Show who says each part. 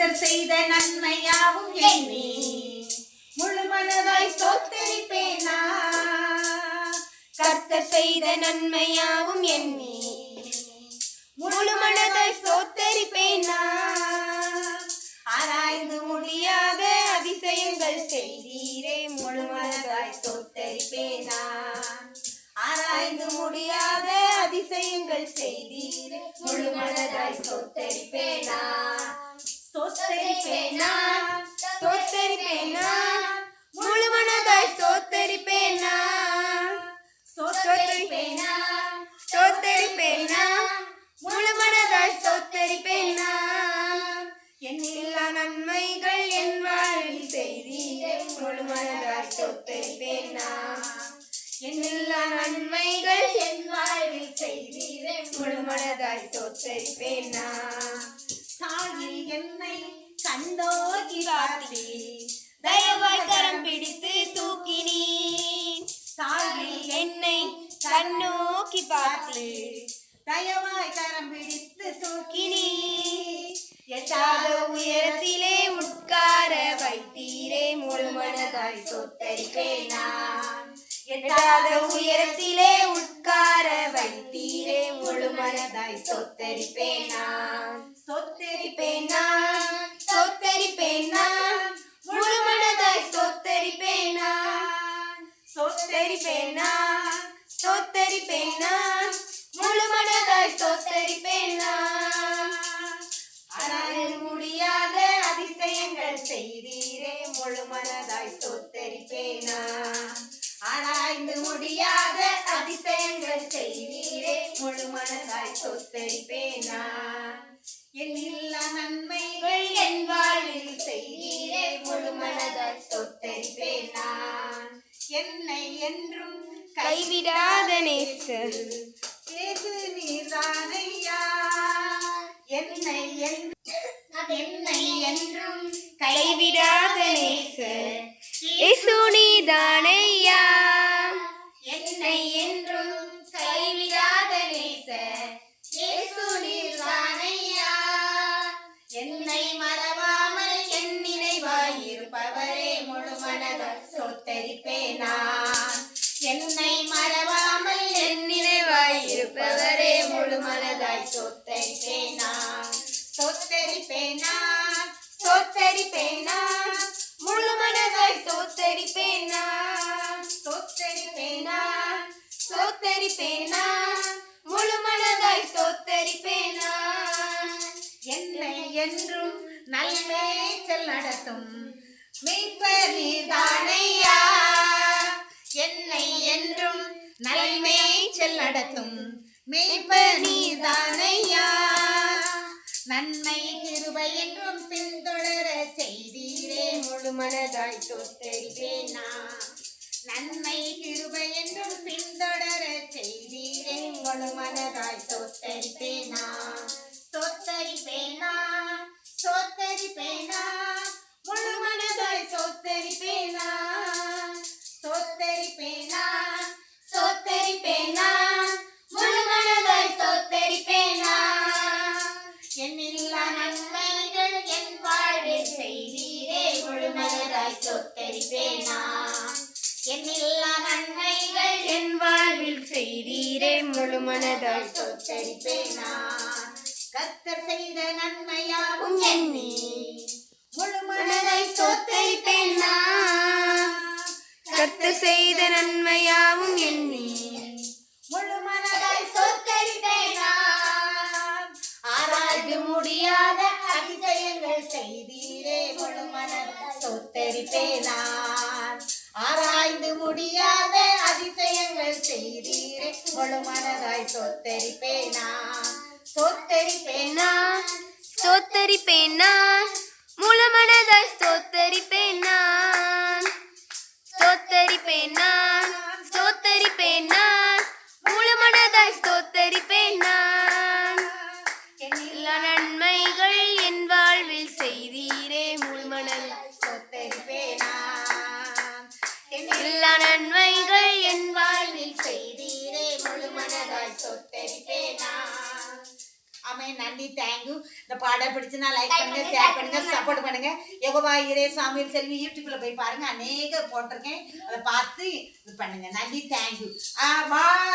Speaker 1: கர்த்தர் செய்த நன்மையாவும் எண்ணி முழு மனதாய் ஸ்தோத்தரிப்பேனா.
Speaker 2: கர்த்தர் செய்த நன்மையாவும் எண்ணி முழு மனதாய் ஸ்தோத்தரிப்பேனா.
Speaker 1: ஆராய்ந்து முடியாத அதிசயங்கள் செய்தீரே முழு மனதாய் ஸ்தோத்தரிப்பேனா. ஆராய்ந்து முடியாத அதிசயங்கள் செய்தீரே முழு மனதாய் ஸ்தோத்தரிப்பேனா. ஸ்தோத்தரிப்பேனா
Speaker 2: ஸ்தோத்தரிப்பேனா முழு மனதாய் ஸ்தோத்தரிப்பேனா.
Speaker 1: ஸ்தோத்தரிப்பேனா
Speaker 2: ஸ்தோத்தரிப்பேனா முழு மனதாய் ஸ்தோத்தரிப்பேனா.
Speaker 1: எண்ணில்லா நன்மைகள் என் வாழ்வில் செய்தீரே முழு மனதாய் ஸ்தோத்தரிப்பேனா. எண்ணில்லா நன்மைகள் என் வாழ்வில் செய்தீரே முழு மனதாய் ஸ்தோத்தரிப்பேனா. தாயில் என்னை கண்டோக்கி பார்த்தீர்,
Speaker 2: தயவாய் கரம் பிடித்து தூக்கினீர்.
Speaker 1: தாயில்
Speaker 2: என்னை கண்ணோக்கி பார்த்து
Speaker 1: தயவாய் கரம் பிடித்து தூக்கினீர்.
Speaker 2: எட்டாத உயரத்திலே உட்கார வைத்தீரே முழு மனதாய் ஸ்தோத்தரிப்பேனா. எட்டாத உயரத்திலே உட்கார வைத்தீரே முழு மனதாய் ஸ்தோத்தரிப்பேனா.
Speaker 1: ஸ்தோத்தரிப்பேனா
Speaker 2: ஸ்தோத்தரிப்பேனா முழு மனதாய் ஸ்தோத்தரிப்பேனா.
Speaker 1: ஸ்தோத்தரிப்பேனா
Speaker 2: ஸ்தோத்தரிப்பேனா முழு மனதாய் ஸ்தோத்தரிப்பேனா.
Speaker 1: ஆராய்ந்து முடியாத அதிசயங்கள் செய்தீரே முழு மனதாய் ஸ்தோத்தரிப்பேனா. ஆராய்ந்து முடியாத அதிசயங்கள் செய்தீரே முழு மனதாய் ஸ்தோத்தரிப்பேனா. எண்ணில்லா நன்மைகள் என் வாழ்வில் செய்தீரே முழு மனதாய் ஸ்தோத்தரிப்பேனா. என்னை என்றும்
Speaker 2: கைவிடாத நேசர்
Speaker 1: இயேசு நீர்தானையா. என்னை என்றும்
Speaker 2: கைவிடாத நேசர் இயேசு நீதானையா.
Speaker 1: என்னை என்றும் கைவிடாத நேசர் இயேசு நீர்தானையா. என்னை மறவாமல் என் நினைவாய் இருப்பவரே முழு மனதாய் ஸ்தோத்தரிப்பேனா. என்னை மறவாமல் என் நினைவாய் இருப்பவரே முழு மனதாய் ஸ்தோத்தரிப்பேனா. ஸ்தோத்தரிப்பேனா
Speaker 2: ஸ்தோத்தரிப்பேனா முழு மனதாய் ஸ்தோத்தரிப்பேனா.
Speaker 1: ஸ்தோத்தரிப்பேனா
Speaker 2: ஸ்தோத்தரிப்பேனா முழு மனதாய் ஸ்தோத்தரிப்பேனா.
Speaker 1: என்னை என்றும் நல்மேய்ச்சல் நடத்தும் மீட்பர் நீர்தானையா. என்னை என்றும் நல்மேய்ச்சல் நடத்தும் மீட்பர் நீர்தானையா. நன்மை கிருபை என்றும் பின்தொடர செய்தீரே முழு மனதாய் ஸ்தோத்தரிப்பேனா. நன்மை கிருபை என்றும் பின்தொடர செய்தீரே முழு மனதாய் ஸ்தோத்தரிப்பேனா. ஸ்தோத்தரிப்பேனா ஸ்தோத்தரிப்பேனா முழு மனதாய் ஸ்தோத்தரிப்பேனா. ஸ்தோத்தரிப்பேனா
Speaker 2: ஸ்தோத்தரிப்பேனா முழு மனதாய் ஸ்தோத்தரிப்பேனா.
Speaker 1: எண்ணில்லா நன்மைகள் என் வாழ்வில் செய்தீரே முழு மனதாய் ஸ்தோத்தரிப்பேனா. எண்ணில்லா நன்மைகள் என் வாழ்வில் செய்தீரே முழு மனதாய் ஸ்தோத்தரிப்பேனா. கர்த்தர் செய்த நன்மையாவும் எண்ணி முழு மனதாய் ஸ்தோத்தரிப்பேனா.
Speaker 2: கர்த்தர் செய்த நன்மையாவும் எண்ணி
Speaker 1: முழு மனதாய் ஸ்தோத்தரிப்பேனா. ஆராய்ந்து முடியாத அதிசயங்கள் செய்தீரே முழு மனதாய் ஸ்தோத்தரிப்பேனா. ஆராய்ந்து முடியாத அதிசயங்கள் செய்தீரே முழு மனதாய் ஸ்தோத்தரிப்பேனா. ஸ்தோத்தரிப்பேனா
Speaker 2: ஸ்தோத்தரிப்பேனா முழு மனதாய் ஸ்தோத்தரிப்பேனா. ஸ்தோத்தரிப்பேனா ஸ்தோத்தரிப்பேனா முழு மனதாய் ஸ்தோத்தரிப்பேனா. எல்லா நன்மைகள் என் வாழ்வில் செய்தீரே முழு மனதாய்
Speaker 1: ஸ்தோத்தரிப்பேனா.
Speaker 2: எல்லா நன்மைகள் என் வாழ்வில்
Speaker 1: செய்தீரே முழு மனதாய் ஸ்தோத்தரிப்பேனா. ஆமென். நன்றி. தேங்க்யூ. இந்த பாடம் பிடிச்சுன்னா லைக் பண்ணுங்க, ஷேர் பண்ணுங்க, சப்போர்ட் பண்ணுங்க. யெகோவா இரே சாமுவேல் செல்வி யூடியூப்ல போய் பாருங்க, அநேக போட்டிருக்கேன், அதை பார்த்து இது பண்ணுங்க. நன்றி, தேங்க்யூ. பாய்.